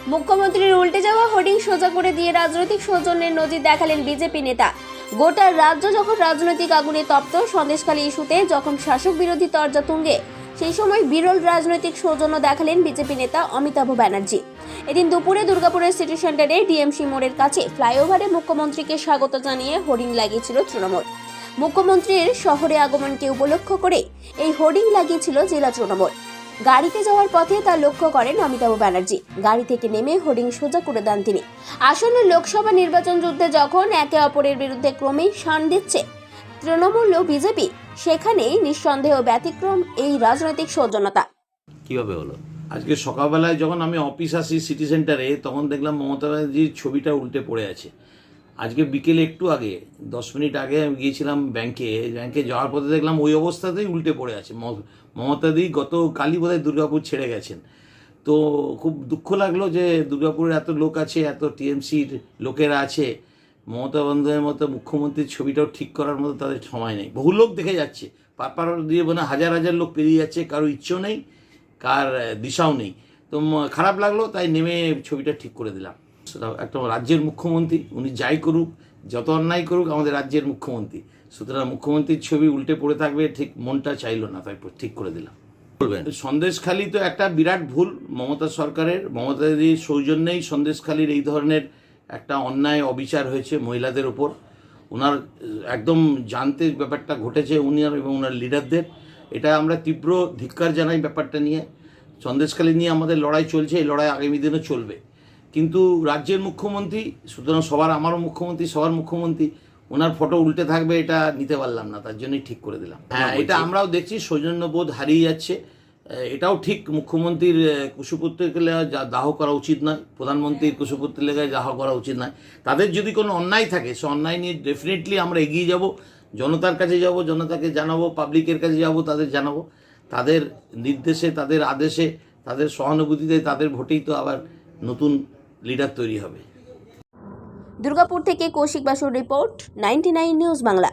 মুখ্যমন্ত্রীর উল্টে যাওয়া হোর্ডিং সোজা করে দিয়ে রাজনৈতিক সৌজন্যের নজির দেখালেন বিজেপি নেতা। গোটা রাজ্য যখন রাজনৈতিক আগুনে তপ্ত, সন্দেশখালী ইস্যুতে যখন শাসক বিরোধী তরজা তুঙ্গে, সেই সময় বিরল রাজনৈতিক সৌজন্য দেখালেন বিজেপি নেতা অমিতাভ ব্যানার্জি। এদিন দুপুরে দুর্গাপুরের সিটি সেন্টারে ডিএমসি মোড়ের কাছে ফ্লাইওভারে মুখ্যমন্ত্রীকে স্বাগত জানিয়ে হোর্ডিং লাগিয়েছিল তৃণমূল। মুখ্যমন্ত্রীর শহরে আগমনকে উপলক্ষ করে এই হোর্ডিং লাগিয়েছিল জেলা তৃণমূল। গাড়িতে যাওয়ার পথে তা লক্ষ্য করেন অমিতাভ ব্যানার্জি। গাড়ি থেকে নেমে হোর্ডিং সোজা করে দেন তিনি। আসন্ন লোকসভা নির্বাচন যুদ্ধে যখন একে অপরের বিরুদ্ধে ক্রমেই শান দিচ্ছে তৃণমূল ও বিজেপি, সেখানেই নিঃসন্দেহ ব্যতিক্রম এই রাজনৈতিক সৌজন্যতা। কিভাবে হলো? আজকে সকালবেলায় যখন আমি অফিস আসি সিটি সেন্টারে, তখন দেখলাম মমতা ব্যানার্জির ছবিটা উল্টে পড়ে আছে। আজকে বিকেলে একটু আগে 10 মিনিট আগে আমি গিয়েছিলাম ব্যাংকে যাওয়ার পথে দেখলাম ওই অবস্থাতেই উল্টে পড়ে আছে। মমতাদি গত কালই বোধহয় দুর্গাপুর ছেড়ে গেছেন। তো খুব দুঃখ লাগলো যে দুর্গাপুরে এত লোক আছে, এত টিএমসির লোকেরা আছে, মমতা বন্দ্যোপাধ্যায়ের মতো মুখ্যমন্ত্রীর ছবিটাও ঠিক করার মতো তাদের সময় নেই। বহু লোক দেখে যাচ্ছে, পার দিয়ে মানে হাজার হাজার লোক পেরিয়ে যাচ্ছে, কারো ইচ্ছেও নেই, কার দিশাও নেই। তো খারাপ লাগলো, তাই নেমে ছবিটা ঠিক করে দিলাম। সেটা একটা রাজ্যের মুখ্যমন্ত্রী, উনি যাই করুক, যত অন্যায় করুক, আমাদের রাজ্যের মুখ্যমন্ত্রী, সুতরাং মুখ্যমন্ত্রীর ছবি উল্টে পড়ে থাকবে, ঠিক মনটা চাইলো না, তাই ঠিক করে দিলাম। বলবেন সন্দেশখালী তো একটা বিরাট ভুল মমতা সরকারের। মমতা দিদির সৌজন্যেই সন্দেশখালীর এই ধরনের একটা অন্যায় অবিচার হয়েছে মহিলাদের ওপর। ওনার একদম জানতে ব্যাপারটা ঘটেছে উনার এবং ওনার লিডারদের। এটা আমরা তীব্র ধিক্কার জানাই ব্যাপারটা নিয়ে। সন্দেশখালী নিয়ে আমাদের লড়াই চলছে, এই লড়াই আগামী দিনে চলবে। কিন্তু রাজ্যের মুখ্যমন্ত্রী, সুতরাং আমারও মুখ্যমন্ত্রী, সবার মুখ্যমন্ত্রী, ওনার ফটো উল্টে থাকবে, এটা নিতে পারলাম না, তার জন্যই ঠিক করে দিলাম। হ্যাঁ, এটা আমরাও দেখছি, সৌজন্যবোধ হারিয়ে যাচ্ছে। এটাও ঠিক, মুখ্যমন্ত্রীর কুশপুত্তলিকা দাহ করা উচিত নয়, প্রধানমন্ত্রীর কুশপুত্তলিকায় দাহ করা উচিত নয়। তাদের যদি কোনো অন্যায় থাকে, সে অন্যায় নিয়ে ডেফিনেটলি আমরা এগিয়ে যাব, জনতার কাছে যাব, জনতাকে জানাবো, পাবলিকের কাছে যাব, তাদের জানাবো। তাদের নির্দেশে, তাদের আদেশে, তাদের সহানুভূতিতে, তাদের ভোটেই তো আবার নতুন লিডার তৈরি হবে। দুর্গাপুর থেকে কৌশিক বাসুর রিপোর্ট, 99 নিউজ বাংলা।